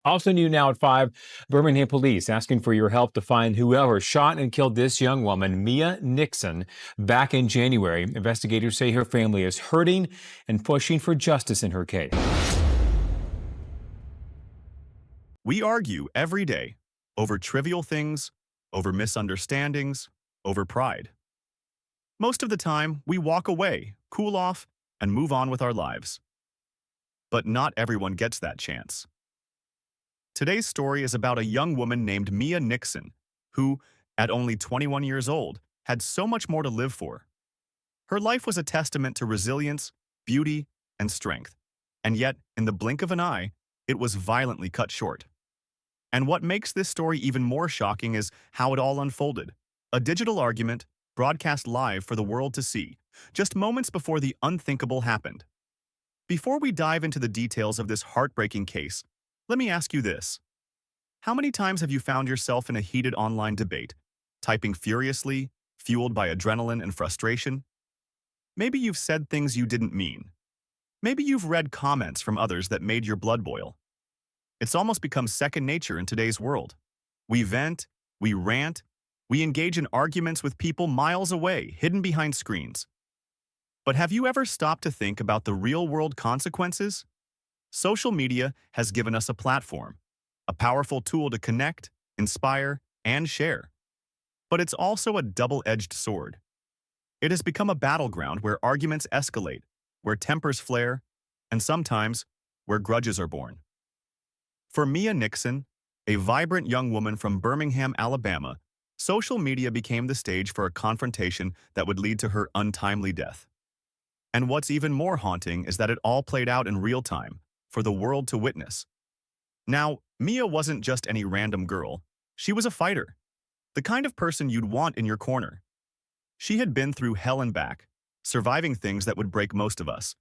Also new now at 5, Birmingham police asking for your help to find whoever shot and killed this young woman, Mia Nickson, back in January. Investigators say her family is hurting and pushing for justice in her case. We argue every day over trivial things, over misunderstandings, over pride. Most of the time, we walk away, cool off, and move on with our lives. But not everyone gets that chance. Today's story is about a young woman named Mia Nickson, who, at only 21 years old, had so much more to live for. Her life was a testament to resilience, beauty, and strength. And yet, in the blink of an eye, it was violently cut short. And what makes this story even more shocking is how it all unfolded. A digital argument, broadcast live for the world to see, just moments before the unthinkable happened. Before we dive into the details of this heartbreaking case, let me ask you this. How many times have you found yourself in a heated online debate, typing furiously, fueled by adrenaline and frustration? Maybe you've said things you didn't mean. Maybe you've read comments from others that made your blood boil. It's almost become second nature in today's world. We vent, we rant, we engage in arguments with people miles away, hidden behind screens. But have you ever stopped to think about the real-world consequences? Social media has given us a platform, a powerful tool to connect, inspire, and share. But it's also a double-edged sword. It has become a battleground where arguments escalate, where tempers flare, and sometimes where grudges are born. For Mia Nickson, a vibrant young woman from Birmingham, Alabama, social media became the stage for a confrontation that would lead to her untimely death. And what's even more haunting is that it all played out in real time, for the world to witness. Now, Mia wasn't just any random girl. She was a fighter, the kind of person you'd want in your corner. She had been through hell and back, surviving things that would break most of us.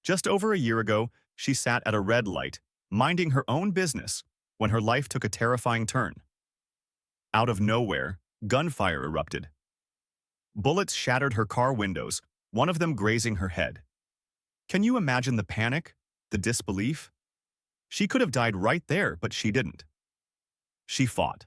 Just over a year ago, she sat at a red light, minding her own business, when her life took a terrifying turn. Out of nowhere, gunfire erupted. Bullets shattered her car windows, one of them grazing her head. Can you imagine the panic, the disbelief? She could have died right there, but she didn't. She fought.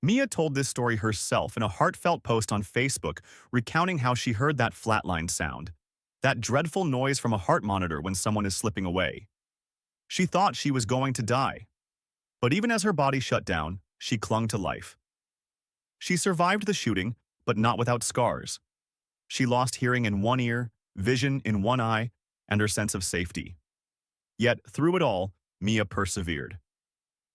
Mia told this story herself in a heartfelt post on Facebook, recounting how she heard that flatline sound, that dreadful noise from a heart monitor when someone is slipping away. She thought she was going to die. But even as her body shut down, she clung to life. She survived the shooting, but not without scars. She lost hearing in one ear, vision in one eye, and her sense of safety. Yet, through it all, Mia persevered.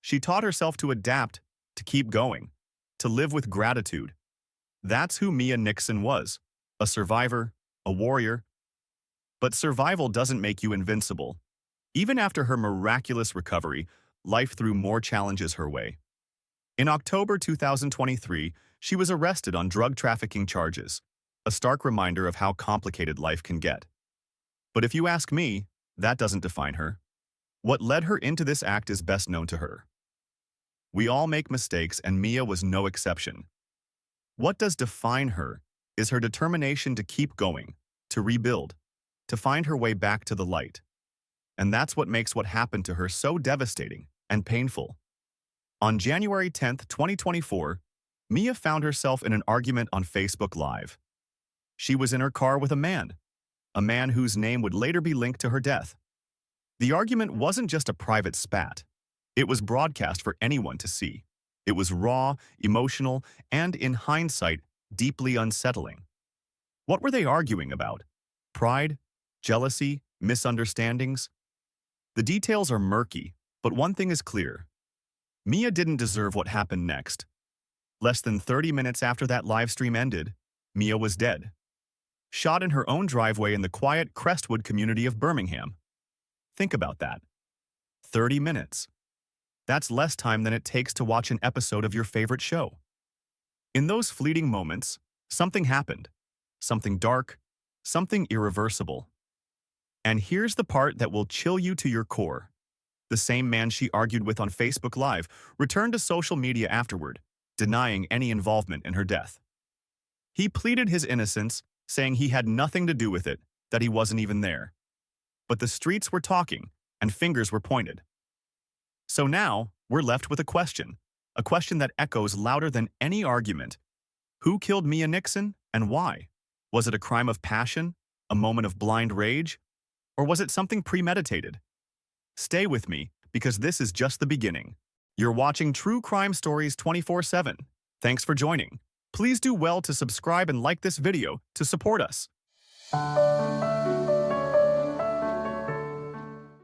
She taught herself to adapt, to keep going, to live with gratitude. That's who Mia Nickson was, a survivor, a warrior. But survival doesn't make you invincible. Even after her miraculous recovery, life threw more challenges her way. In October 2023, she was arrested on drug trafficking charges, a stark reminder of how complicated life can get. But if you ask me, that doesn't define her. What led her into this act is best known to her. We all make mistakes, and Mia was no exception. What does define her is her determination to keep going, to rebuild, to find her way back to the light. And that's what makes what happened to her so devastating and painful. On January 10th, 2024, Mia found herself in an argument on Facebook Live. She was in her car with a man whose name would later be linked to her death. The argument wasn't just a private spat. It was broadcast for anyone to see. It was raw, emotional, and, in hindsight, deeply unsettling. What were they arguing about? Pride? Jealousy? Misunderstandings? The details are murky, but one thing is clear. Mia didn't deserve what happened next. Less than 30 minutes after that live stream ended, Mia was dead. Shot in her own driveway in the quiet Crestwood community of Birmingham. Think about that. 30 minutes. That's less time than it takes to watch an episode of your favorite show. In those fleeting moments, something happened. Something dark, something irreversible. And here's the part that will chill you to your core. The same man she argued with on Facebook Live returned to social media afterward, denying any involvement in her death. He pleaded his innocence, saying he had nothing to do with it, that he wasn't even there. But the streets were talking, and fingers were pointed. So now, we're left with a question that echoes louder than any argument. Who killed Mia Nickson and why? Was it a crime of passion, a moment of blind rage, or was it something premeditated? Stay with me, because this is just the beginning. You're watching True Crime Stories 24/7. Thanks for joining. Please do well to subscribe and like this video to support us.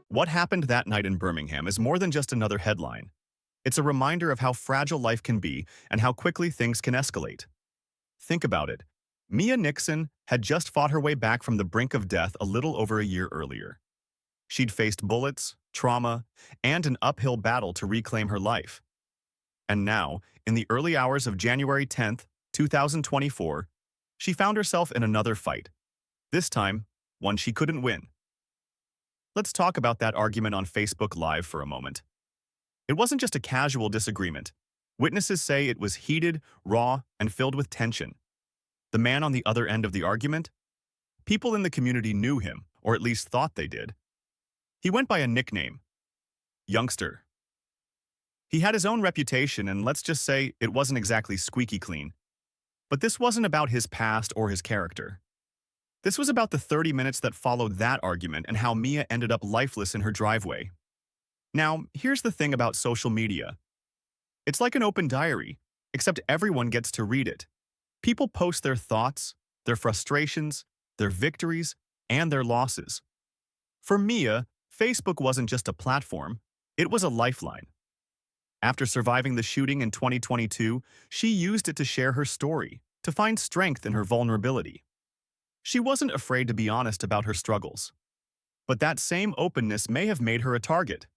What happened that night in Birmingham is more than just another headline. It's a reminder of how fragile life can be and how quickly things can escalate. Think about it. Mia Nickson had just fought her way back from the brink of death a little over a year earlier. She'd faced bullets, trauma, and an uphill battle to reclaim her life. And now, in the early hours of January 10th, 2024, she found herself in another fight. This time, one she couldn't win. Let's talk about that argument on Facebook Live for a moment. It wasn't just a casual disagreement. Witnesses say it was heated, raw, and filled with tension. The man on the other end of the argument? People in the community knew him, or at least thought they did. He went by a nickname, Youngster. He had his own reputation, and let's just say it wasn't exactly squeaky clean. But this wasn't about his past or his character. This was about the 30 minutes that followed that argument and how Mia ended up lifeless in her driveway. Now, here's the thing about social media. It's like an open diary, except everyone gets to read it. People post their thoughts, their frustrations, their victories, and their losses. For Mia, Facebook wasn't just a platform, it was a lifeline. After surviving the shooting in 2022, she used it to share her story, to find strength in her vulnerability. She wasn't afraid to be honest about her struggles. But that same openness may have made her a target.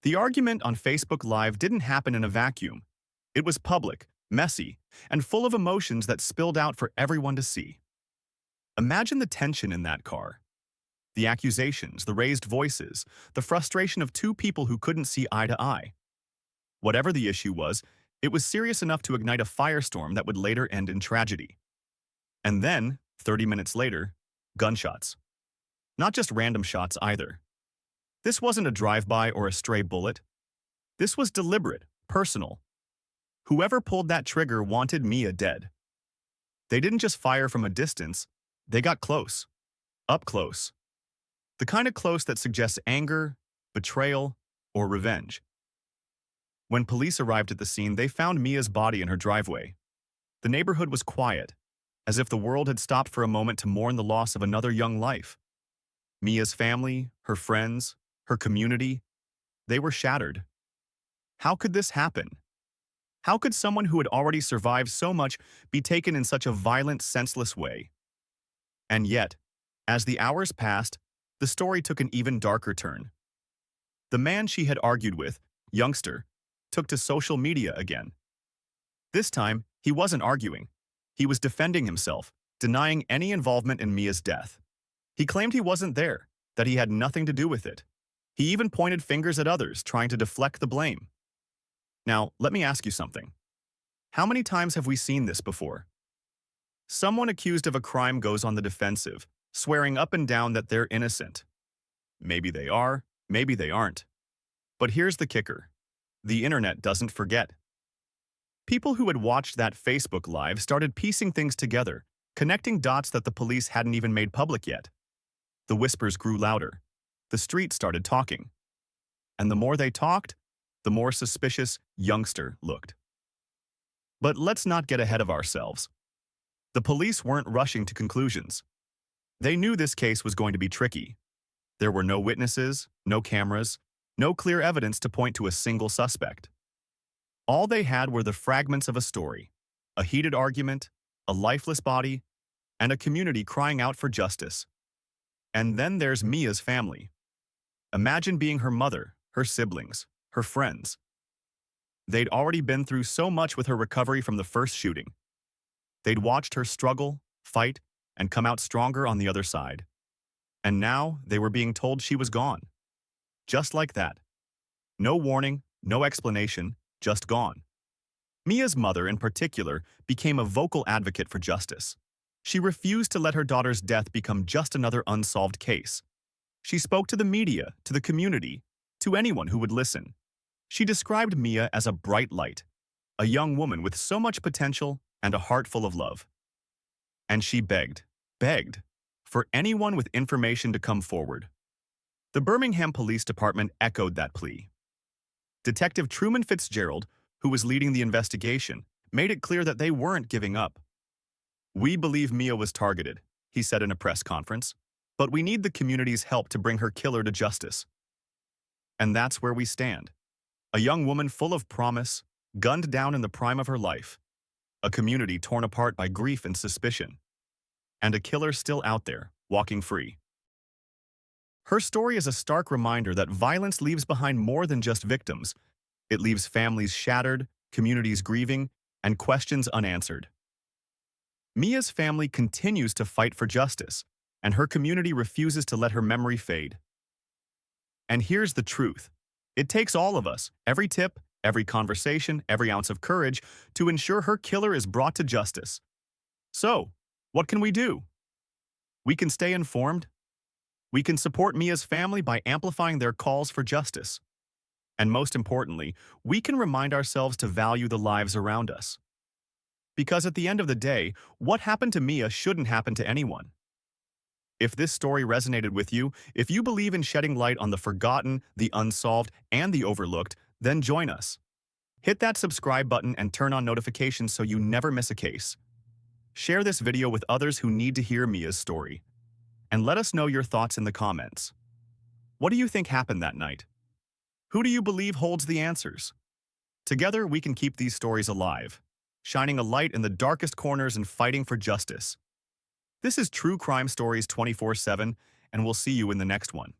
The argument on Facebook Live didn't happen in a vacuum. It was public, messy, and full of emotions that spilled out for everyone to see. Imagine the tension in that car. The accusations, the raised voices, the frustration of two people who couldn't see eye to eye. Whatever the issue was, it was serious enough to ignite a firestorm that would later end in tragedy. And then, 30 minutes later, gunshots. Not just random shots either. This wasn't a drive-by or a stray bullet. This was deliberate, personal. Whoever pulled that trigger wanted Mia dead. They didn't just fire from a distance, they got close. Up close. The kind of close that suggests anger, betrayal, or revenge. When police arrived at the scene, they found Mia's body in her driveway. The neighborhood was quiet, as if the world had stopped for a moment to mourn the loss of another young life. Mia's family, her friends, her community, they were shattered. How could this happen? How could someone who had already survived so much be taken in such a violent, senseless way? And yet, as the hours passed, the story took an even darker turn. The man she had argued with, Youngster, took to social media again. This time, he wasn't arguing. He was defending himself, denying any involvement in Mia's death. He claimed he wasn't there, that he had nothing to do with it. He even pointed fingers at others, trying to deflect the blame. Now, let me ask you something. How many times have we seen this before? Someone accused of a crime goes on the defensive, swearing up and down that they're innocent. Maybe they are, maybe they aren't. But here's the kicker. The internet doesn't forget. People who had watched that Facebook Live started piecing things together, connecting dots that the police hadn't even made public yet. The whispers grew louder. The street started talking. And the more they talked, the more suspicious Youngster looked. But let's not get ahead of ourselves. The police weren't rushing to conclusions. They knew this case was going to be tricky. There were no witnesses, no cameras, no clear evidence to point to a single suspect. All they had were the fragments of a story, a heated argument, a lifeless body, and a community crying out for justice. And then there's Mia's family. Imagine being her mother, her siblings, her friends. They'd already been through so much with her recovery from the first shooting. They'd watched her struggle, fight, and come out stronger on the other side. And now they were being told she was gone. Just like that. No warning, no explanation, just gone. Mia's mother, in particular, became a vocal advocate for justice. She refused to let her daughter's death become just another unsolved case. She spoke to the media, to the community, to anyone who would listen. She described Mia as a bright light, a young woman with so much potential and a heart full of love. And she begged, for anyone with information to come forward. The Birmingham Police Department echoed that plea. Detective Truman Fitzgerald, who was leading the investigation, made it clear that they weren't giving up. "We believe Mia was targeted," he said in a press conference, "but we need the community's help to bring her killer to justice." And that's where we stand. A young woman full of promise, gunned down in the prime of her life. A community torn apart by grief and suspicion. And a killer still out there, walking free. Her story is a stark reminder that violence leaves behind more than just victims. It leaves families shattered, communities grieving, and questions unanswered. Mia's family continues to fight for justice, and her community refuses to let her memory fade. And here's the truth. It takes all of us, every tip, every conversation, every ounce of courage, to ensure her killer is brought to justice. So, what can we do? We can stay informed. We can support Mia's family by amplifying their calls for justice. And most importantly, we can remind ourselves to value the lives around us. Because at the end of the day, what happened to Mia shouldn't happen to anyone. If this story resonated with you, if you believe in shedding light on the forgotten, the unsolved, and the overlooked, then join us. Hit that subscribe button and turn on notifications so you never miss a case. Share this video with others who need to hear Mia's story. And let us know your thoughts in the comments. What do you think happened that night? Who do you believe holds the answers? Together, we can keep these stories alive, shining a light in the darkest corners and fighting for justice. This is True Crime Stories 24/7, and we'll see you in the next one.